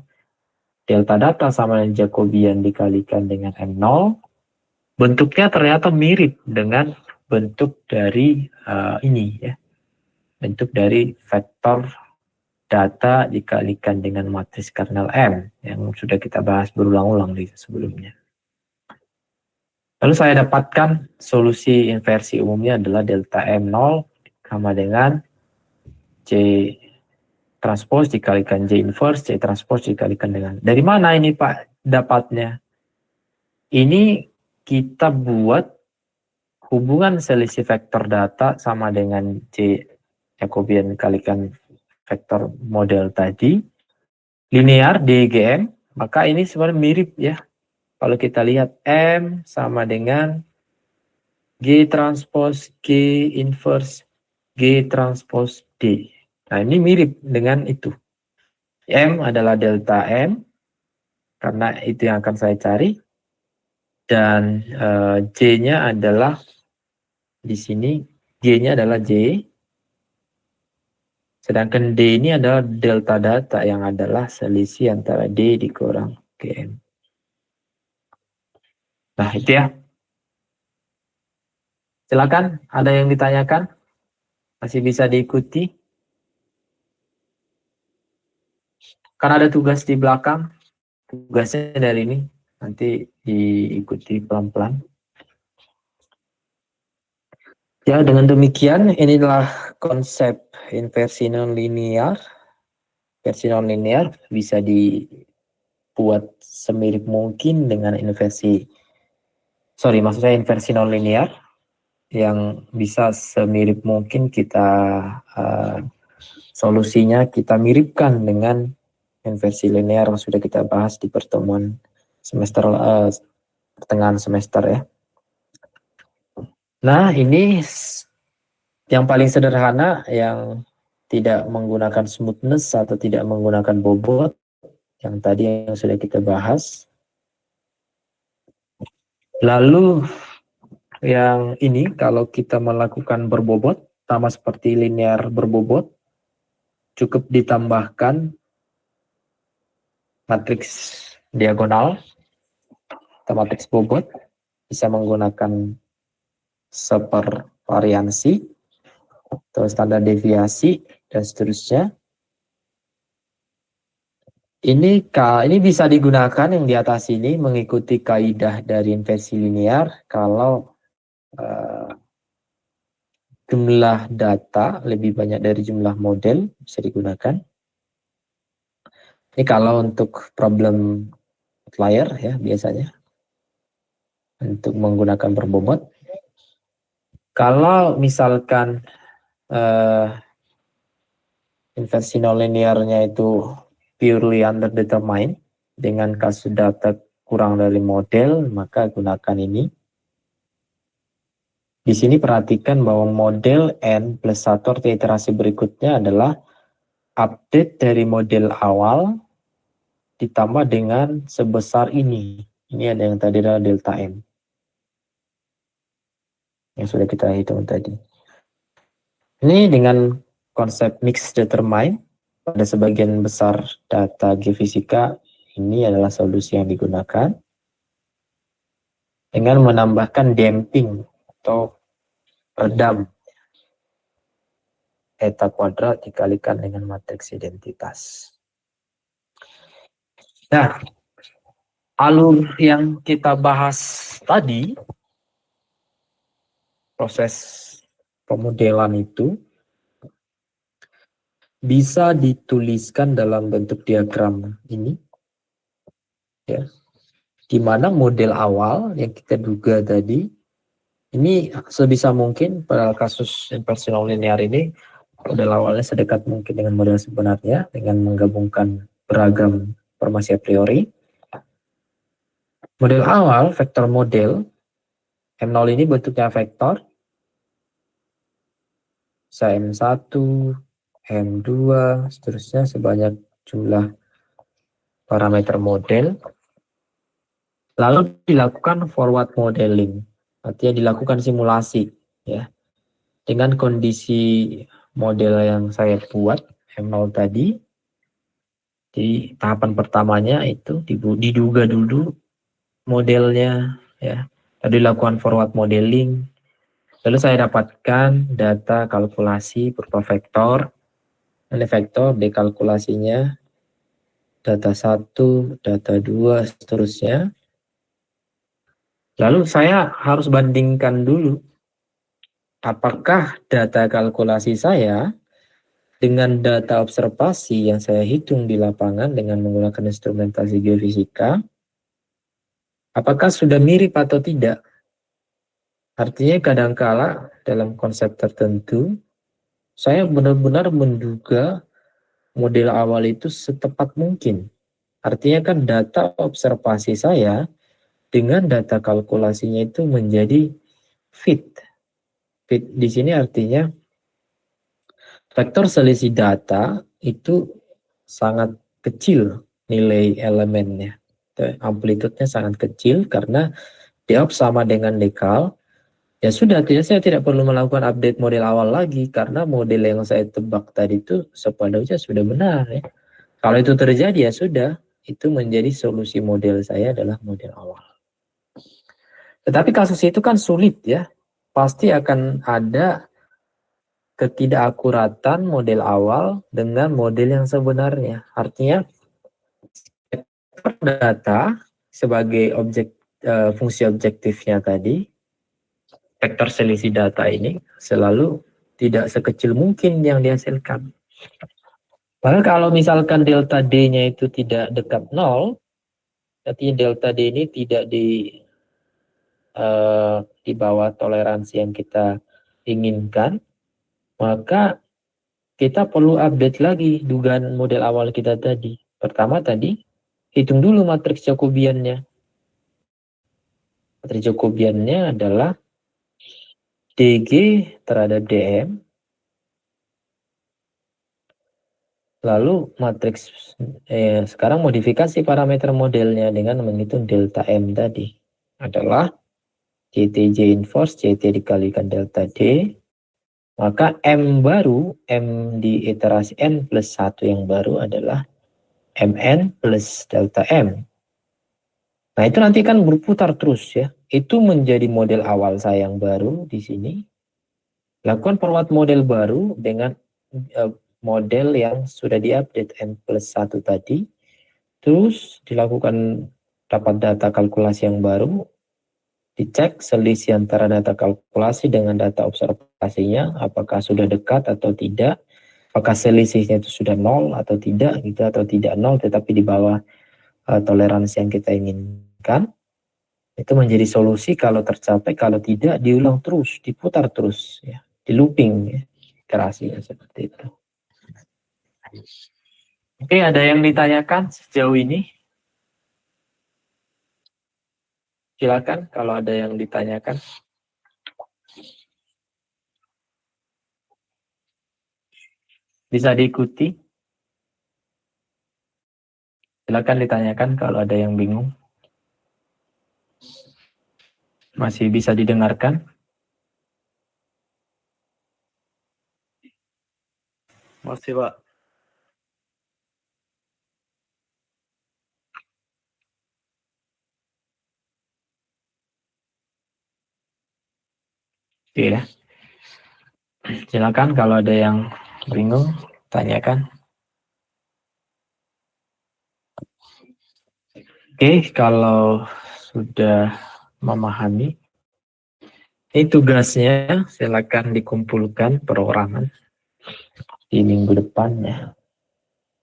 [SPEAKER 1] delta data sama dengan Jacobian dikalikan dengan M0, bentuknya ternyata mirip dengan bentuk dari ini ya, bentuk dari vektor data dikalikan dengan matriks kernel M yang sudah kita bahas berulang-ulang di sebelumnya. Lalu saya dapatkan solusi inversi umumnya adalah delta M0 sama dengan J transpose dikalikan J inverse, J transpose dikalikan dengan. Dari mana ini Pak dapatnya? Ini kita buat hubungan selisih vektor data sama dengan J Jacobian dikalikan vektor model tadi, linear DGM, maka ini sebenarnya mirip ya. Kalau kita lihat M sama dengan G transpose G inverse G transpose D. Nah, ini mirip dengan itu. M adalah delta M, karena itu yang akan saya cari. Dan J-nya adalah, di sini G-nya adalah J. Sedangkan D ini adalah delta data yang adalah selisih antara D dikurang GM. Nah, itu ya. Silakan, ada yang ditanyakan? Masih bisa diikuti? Karena ada tugas di belakang. Tugasnya dari ini. Nanti diikuti pelan-pelan. Ya, dengan demikian, inilah konsep inversi nonlinear. Inversi nonlinear bisa dibuat semirip mungkin dengan inversi nonlinear yang bisa semirip mungkin kita solusinya kita miripkan dengan inversi linear yang sudah kita bahas di pertemuan semester pertengahan semester ya. Nah, ini yang paling sederhana yang tidak menggunakan smoothness atau tidak menggunakan bobot yang tadi yang sudah kita bahas. Lalu yang ini kalau kita melakukan berbobot sama seperti linear berbobot, cukup ditambahkan matriks diagonal atau matriks bobot, bisa menggunakan sepervariansi atau standar deviasi dan seterusnya. Ini bisa digunakan yang di atas ini mengikuti kaidah dari inversi linear kalau jumlah data lebih banyak dari jumlah model bisa digunakan. Ini kalau untuk problem outlier ya biasanya untuk menggunakan berbobot. Kalau misalkan inversi nonlinearnya itu purely underdetermined dengan kasus data kurang dari model, maka gunakan ini. Di sini perhatikan bahwa model N plus 1 arti iterasi berikutnya adalah update dari model awal ditambah dengan sebesar ini. Ini ada yang tadi adalah delta M. Yang sudah kita hitung tadi. Ini dengan konsep mixed determine. Pada sebagian besar data geofisika, ini adalah solusi yang digunakan. Dengan menambahkan damping atau redam. Eta kuadrat dikalikan dengan matriks identitas. Nah, alur yang kita bahas tadi, proses pemodelan itu, bisa dituliskan dalam bentuk diagram ini, ya, di mana model awal yang kita duga tadi, ini sebisa mungkin pada kasus inversi nonlinear ini, model awalnya sedekat mungkin dengan model sebenarnya, dengan menggabungkan beragam informasi a priori. Model awal, vektor model, M0 ini bentuknya vektor, bisa M1, M2, seterusnya sebanyak jumlah parameter model. Lalu dilakukan forward modeling, artinya dilakukan simulasi. ya. Dengan kondisi model yang saya buat M0 tadi, di tahapan pertamanya itu diduga dulu modelnya, ya. Tadi lakukan forward modeling, lalu saya dapatkan data kalkulasi berupa vektor, ini vektor dekalkulasinya, data 1, data 2, seterusnya. Lalu saya harus bandingkan dulu apakah data kalkulasi saya dengan data observasi yang saya hitung di lapangan dengan menggunakan instrumentasi geofisika, apakah sudah mirip atau tidak? Artinya kadangkala dalam konsep tertentu, saya benar-benar menduga model awal itu setepat mungkin. Artinya kan data observasi saya dengan data kalkulasinya itu menjadi fit. Fit di sini artinya vektor selisih data itu sangat kecil nilai elemennya. Amplitudenya sangat kecil karena diop sama dengan dekal. Ya sudah, saya tidak perlu melakukan update model awal lagi karena model yang saya tebak tadi itu sepadannya sudah benar ya. Kalau itu terjadi ya sudah, itu menjadi solusi model saya adalah model awal. Tetapi kasus itu kan sulit ya. Pasti akan ada ketidakakuratan model awal dengan model yang sebenarnya. Artinya data sebagai fungsi objektifnya tadi, vektor selisih data ini selalu tidak sekecil mungkin yang dihasilkan. Maka kalau misalkan delta D-nya itu tidak dekat 0, artinya delta D ini tidak di bawah toleransi yang kita inginkan, maka kita perlu update lagi dugaan model awal kita tadi. Pertama tadi, hitung dulu matriks Jacobiannya. Matriks Jacobiannya adalah DG terhadap DM, lalu matriks sekarang modifikasi parameter modelnya dengan menghitung delta M tadi adalah JTJ inverse, JT dikalikan delta D, maka M baru, M di iterasi N plus 1 yang baru adalah MN plus delta M. Nah itu nanti kan berputar terus ya. Itu menjadi model awal saya yang baru di sini. Lakukan forward model baru dengan model yang sudah diupdate N plus 1 tadi. Terus dilakukan dapat data kalkulasi yang baru. Dicek selisih antara data kalkulasi dengan data observasinya. Apakah sudah dekat atau tidak. Apakah selisihnya itu sudah 0 atau tidak. Gitu, atau tidak 0 tetapi di bawah toleransi yang kita inginkan. Itu menjadi solusi kalau tercapai, kalau tidak diulang terus, diputar terus ya, di looping ya, iterasinya seperti itu. Oke, ada yang ditanyakan sejauh ini? Silakan kalau ada yang ditanyakan. Bisa diikuti. Silakan ditanyakan kalau ada yang bingung. Masih bisa didengarkan?
[SPEAKER 5] Masih, Pak.
[SPEAKER 1] Oke ya. Silakan kalau ada yang bingung, tanyakan. Oke, kalau sudah memahami, ini tugasnya silakan dikumpulkan perorangan di minggu depan ya.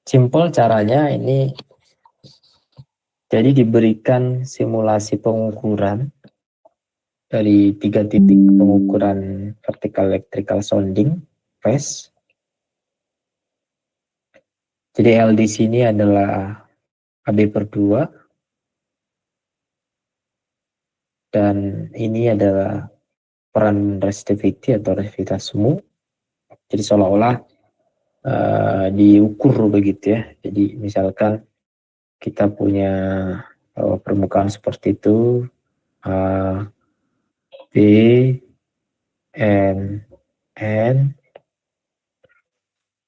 [SPEAKER 1] Simpel caranya ini, jadi diberikan simulasi pengukuran dari 3 titik pengukuran vertical electrical sounding phase. Jadi L di sini adalah AB per 2 dan ini adalah peran resistivity atau resistivitas semu. Jadi seolah-olah diukur begitu ya. Jadi misalkan kita punya permukaan seperti itu, A, B, N.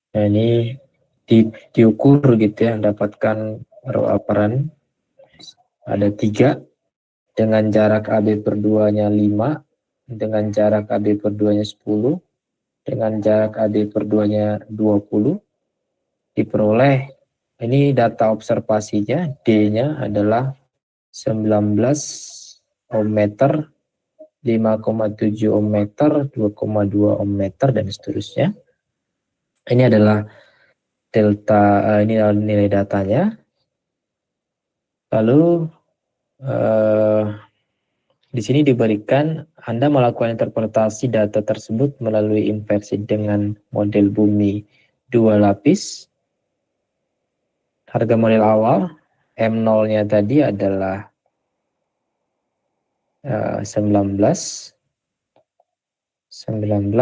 [SPEAKER 1] Nah, ini diukur gitu ya, dapatkan row operan ada 3 dengan jarak AB per 2-nya 5, dengan jarak AB per 2-nya 10, dengan jarak AB per 2-nya 20, diperoleh, ini data observasinya, D-nya adalah 19 ohm meter, 5,7 ohm meter, 2,2 ohm meter, dan seterusnya. Ini adalah delta, ini adalah nilai datanya. Lalu di sini diberikan Anda melakukan interpretasi data tersebut melalui inversi dengan model bumi 2 lapis. Harga model awal M0-nya tadi adalah 19, 2,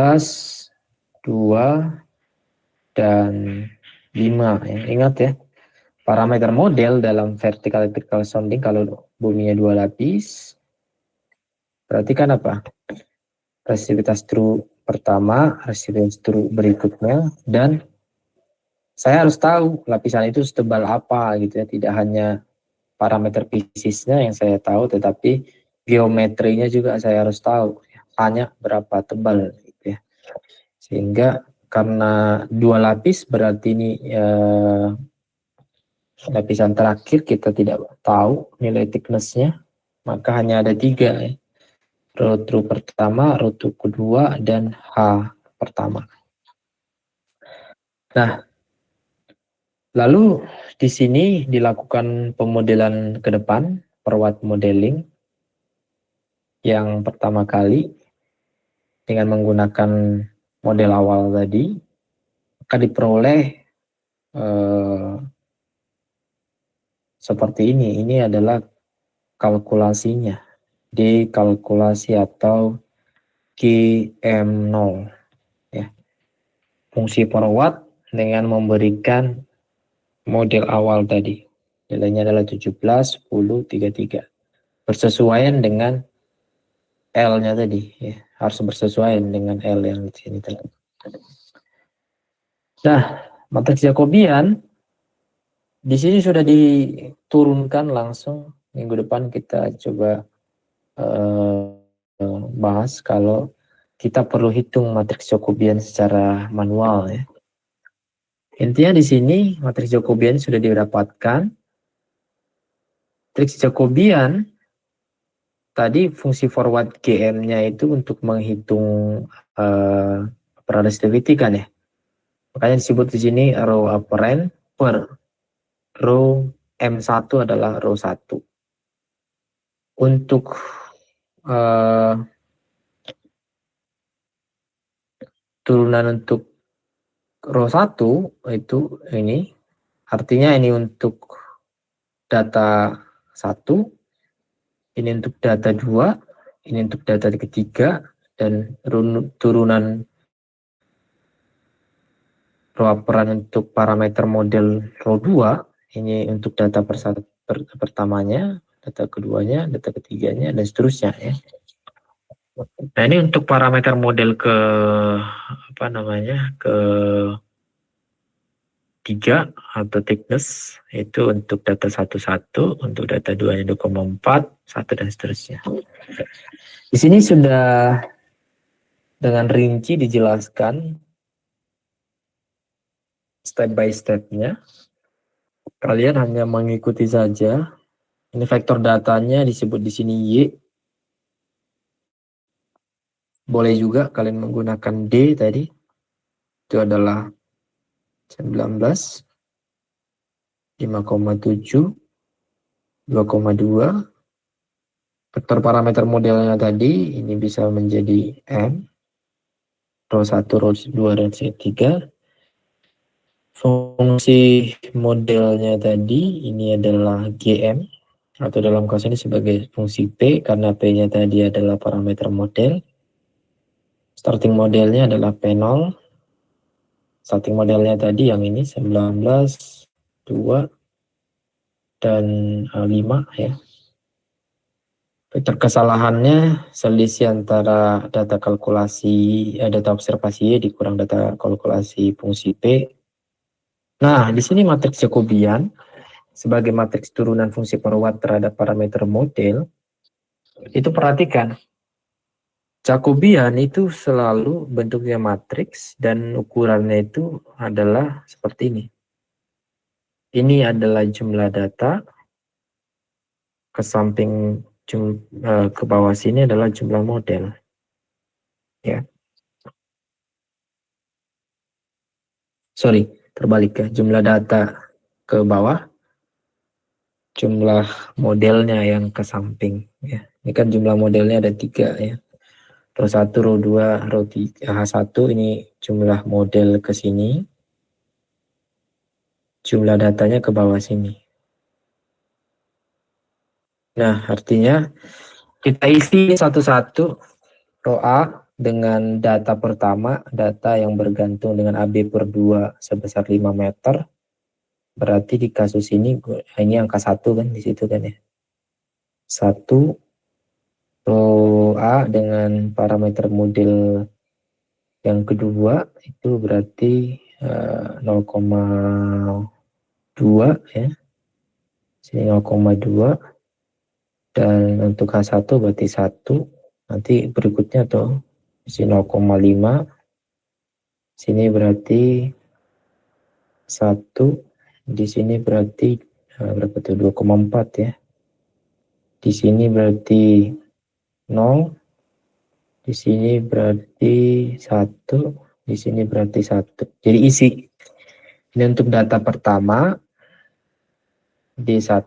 [SPEAKER 1] dan 5 ya. Ingat ya, parameter model dalam vertical electrical sounding kalau buminya 2 lapis, berarti kan apa? Resistivitas true pertama, resistivitas true berikutnya, dan saya harus tahu lapisan itu setebal apa gitu ya, tidak hanya parameter fisiknya yang saya tahu, tetapi geometrinya juga saya harus tahu, hanya berapa tebal gitu ya. Sehingga karena 2 lapis berarti ini lapisan terakhir kita tidak tahu nilai thickness-nya, maka hanya ada 3 ya. Row true pertama, row true kedua, dan H pertama. Nah, lalu di sini dilakukan pemodelan ke depan, per watt modeling, yang pertama kali dengan menggunakan model awal tadi, maka diperoleh seperti ini. Ini adalah kalkulasinya, dikalkulasi atau GM0 ya. Fungsi per watt dengan memberikan model awal tadi. Nilainya adalah 17, 10, 33. Bersesuaian dengan L-nya tadi ya. Harus bersesuaian dengan L yang di sini tadi. Nah, matriks Jacobian di sini sudah diturunkan langsung. Minggu depan kita coba bahas kalau kita perlu hitung matriks Jacobian secara manual ya. Intinya di sini matriks Jacobian sudah didapatkan. Matriks Jacobian tadi fungsi forward GM-nya itu untuk menghitung resistivity kan ya. Makanya disebut di sini row operand per row M1 adalah row 1. Untuk turunan untuk row 1 itu ini, artinya ini untuk data 1, ini untuk data 2, ini untuk data ketiga, dan turunan row operand untuk parameter model row 2, ini untuk data pertamanya, data keduanya, data ketiganya, dan seterusnya ya. Nah, ini untuk parameter model ke tiga atau thickness, itu untuk data 1, untuk data 2-nya 2,4, 1, dan seterusnya. Di sini sudah dengan rinci dijelaskan step by step-nya. Kalian hanya mengikuti saja. Ini vektor datanya disebut di sini Y. Boleh juga kalian menggunakan D tadi. Itu adalah 19, 5,7, 2,2. Vektor parameter modelnya tadi ini bisa menjadi M, row 1, row 2, dan C3. Fungsi modelnya tadi ini adalah GM, atau dalam kasus ini sebagai fungsi P, karena P-nya tadi adalah parameter model. Starting modelnya adalah P0. Starting modelnya tadi yang ini 19, 2, dan 5 ya. Vektor kesalahannya selisih antara data kalkulasi, data observasi Y dikurang data kalkulasi fungsi P. Nah, di sini matriks Jacobian sebagai matriks turunan fungsi per watt terhadap parameter model. Itu perhatikan, Jacobian itu selalu bentuknya matriks dan ukurannya itu adalah seperti ini. Ini adalah jumlah data, ke samping ke bawah sini adalah jumlah model. Ya. Sorry, terbalik ya. Jumlah data ke bawah, jumlah modelnya yang ke samping. Ya. Ini kan jumlah modelnya ada 3 ya. Row 1, row 2, row 3, H1 ini jumlah model ke sini. Jumlah datanya ke bawah sini. Nah, artinya kita isi satu-satu row A dengan data pertama, data yang bergantung dengan AB per 2 sebesar 5 meter. Berarti di kasus ini angka 1 kan di situ kan ya. 1 row A dengan parameter model yang kedua itu berarti 0,2 ya. Sini 0,2 dan untuk H1 berarti 1. Nanti berikutnya tuh sini 0,5. Sini berarti 1. Di sini berarti berapa tuh 2,4 ya. Di sini berarti 0. Di sini berarti 1, di sini berarti 1. Jadi isi. Ini untuk data pertama, D1.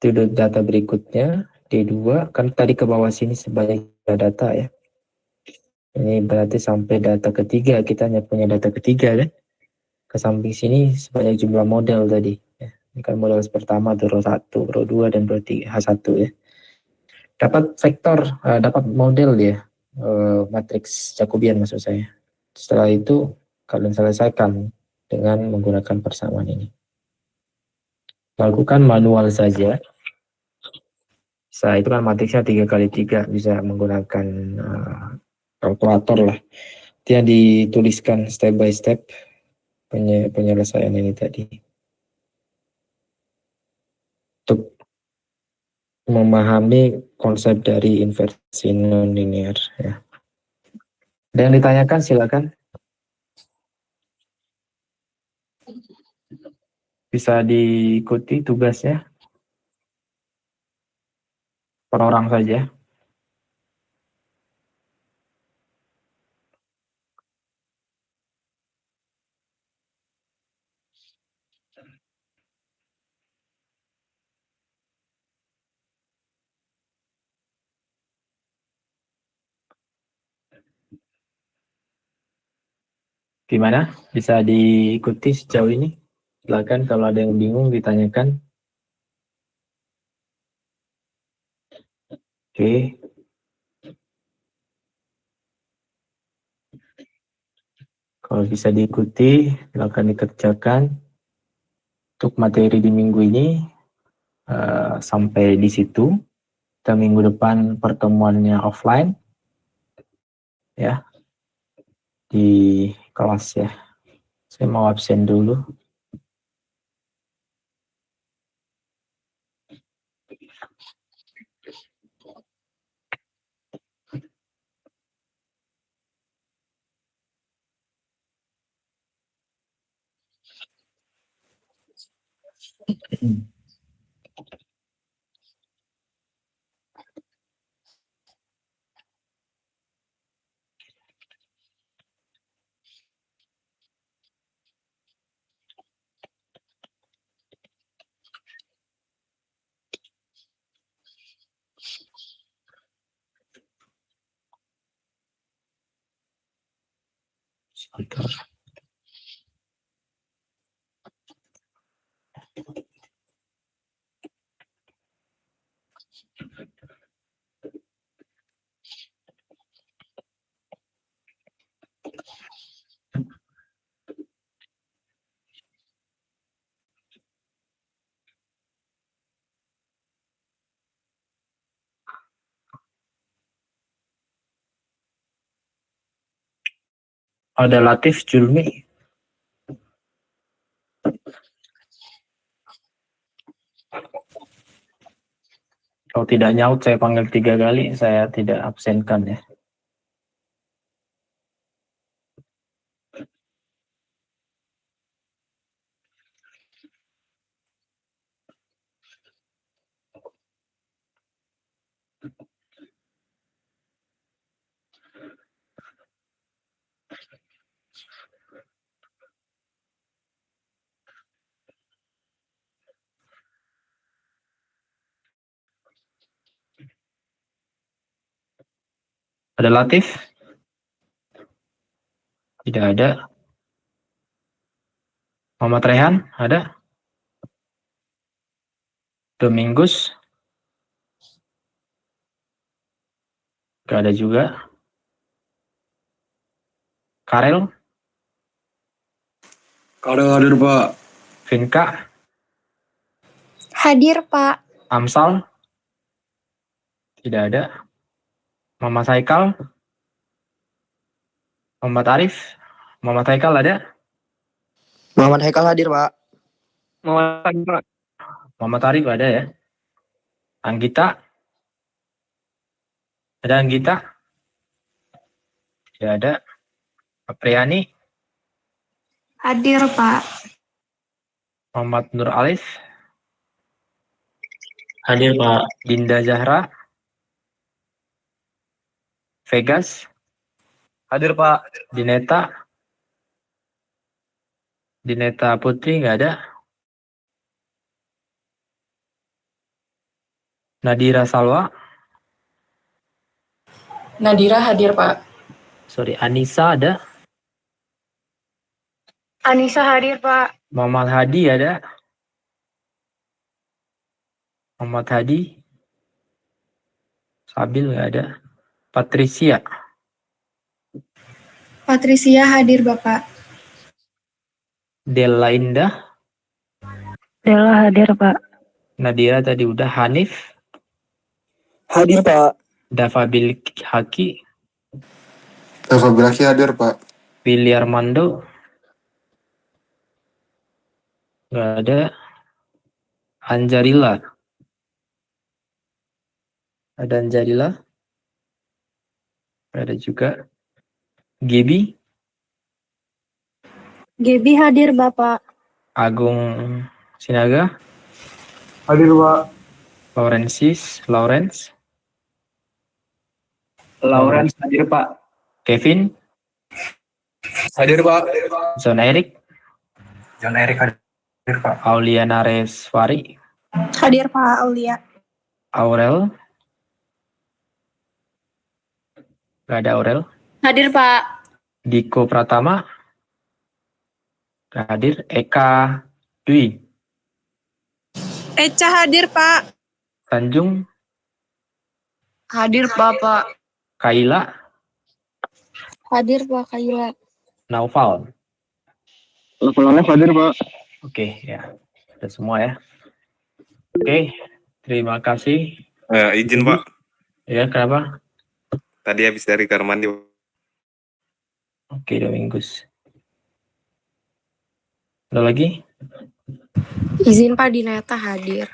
[SPEAKER 1] Itu data berikutnya, D2. Kan tadi ke bawah sini sebanyak data ya. Ini berarti sampai data ketiga, kita hanya punya data ketiga kan. Ke samping sini sebanyak jumlah model tadi. Ya. Ini kan model pertama tuh row 1, row 2, dan row 3, H1 ya. Dapat vektor, dapat model dia, matriks Jacobian maksud saya. Setelah itu kalian selesaikan dengan menggunakan persamaan ini. Lakukan manual saja. Saya itu kan matriksnya 3x3, bisa menggunakan kalkulator lah. Dia dituliskan step by step penyelesaian ini tadi. Untuk memahami konsep dari inversi nonlinear ya. Ada yang ditanyakan silakan. Bisa diikuti tugasnya per orang saja. Gimana? Bisa diikuti sejauh ini? Silakan kalau ada yang bingung ditanyakan. Oke. Kalau bisa diikuti, silakan dikerjakan. Untuk materi di minggu ini sampai di situ. Kita minggu depan pertemuannya offline ya di kelas ya. Saya mau absen dulu. Sebentar. Ada Latif Julmi. Kalau tidak nyaut saya panggil 3 kali, saya tidak absenkan ya. Ada Latif? Tidak ada. Muhammad Rehan, ada? Domingus? Gak ada juga. Karel?
[SPEAKER 3] Kalau hadir Pak.
[SPEAKER 1] Vinka?
[SPEAKER 2] Hadir, Pak.
[SPEAKER 1] Amsal? Tidak ada. Muhammad Haikal? Muhammad Arif? Muhammad Haikal ada?
[SPEAKER 6] Muhammad Haikal hadir, Pak.
[SPEAKER 1] Muhammad Arif ada ya? Anggita? Ada Anggita? Tidak ada. Apriani?
[SPEAKER 2] Hadir, Pak.
[SPEAKER 1] Muhammad Nur Alif?
[SPEAKER 3] Hadir Pak.
[SPEAKER 1] Dinda Zahra? Vegas?
[SPEAKER 5] Hadir Pak.
[SPEAKER 1] Dineta? Dineta Putri nggak ada. Nadira Salwa?
[SPEAKER 2] Nadira hadir, Pak.
[SPEAKER 1] Sorry, Anissa ada.
[SPEAKER 2] Anissa hadir, Pak.
[SPEAKER 1] Muhammad Hadi ada. Muhammad Hadi. Sabil nggak ada. Patricia.
[SPEAKER 2] Patricia hadir, Bapak.
[SPEAKER 1] Della Indah.
[SPEAKER 2] Della hadir, Pak.
[SPEAKER 1] Nadira tadi udah. Hanif.
[SPEAKER 6] Hadir, Pak.
[SPEAKER 1] Dafabil Haki.
[SPEAKER 7] Dafabil Haki hadir, Pak.
[SPEAKER 1] Willy Armando. Nggak ada. Anjarila. Ada Anjarila. Ada juga. Gibi.
[SPEAKER 2] Gebi hadir, Bapak.
[SPEAKER 1] Agung Sinaga.
[SPEAKER 5] Hadir Pak.
[SPEAKER 1] Lawrence.
[SPEAKER 3] Lawrence hadir Pak.
[SPEAKER 1] Kevin.
[SPEAKER 5] Hadir Pak.
[SPEAKER 1] John Eric.
[SPEAKER 5] John Eric hadir Pak.
[SPEAKER 1] Auliana Reswari.
[SPEAKER 2] Hadir, Pak Aulia.
[SPEAKER 1] Aurel. Gak ada Aurel.
[SPEAKER 2] Hadir, Pak.
[SPEAKER 1] Diko Pratama. Gak hadir. Eka Dwi.
[SPEAKER 2] Eca hadir, Pak.
[SPEAKER 1] Tanjung.
[SPEAKER 2] Hadir, Bapak.
[SPEAKER 1] Kaila.
[SPEAKER 2] Hadir, Pak Kaila.
[SPEAKER 1] Naufal.
[SPEAKER 4] Levelnya hadir, Pak.
[SPEAKER 1] Oke, ya. Sudah semua ya. Oke, terima kasih.
[SPEAKER 8] Izin Pak,
[SPEAKER 1] Ya, kenapa?
[SPEAKER 8] tadi habis dari kamar mandi.
[SPEAKER 1] Oke, Domingus. Ada lagi?
[SPEAKER 2] Izin, Pak Dineta hadir.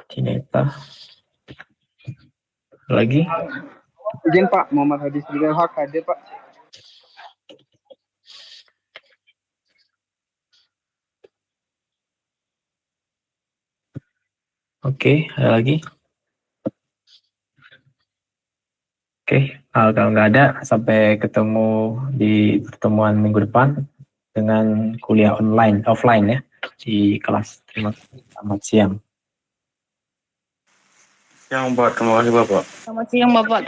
[SPEAKER 1] Cineta. Ada lagi?
[SPEAKER 4] Izin, Pak. Muhammad Hadis Bilal Haq hadir, Pak.
[SPEAKER 1] Oke, ada lagi? Oke, kalau nggak ada, sampai ketemu di pertemuan minggu depan dengan kuliah offline ya, di kelas. Terima kasih, selamat siang.
[SPEAKER 8] Yang Pak, terima kasih Bapak.
[SPEAKER 2] Selamat siang, Bapak.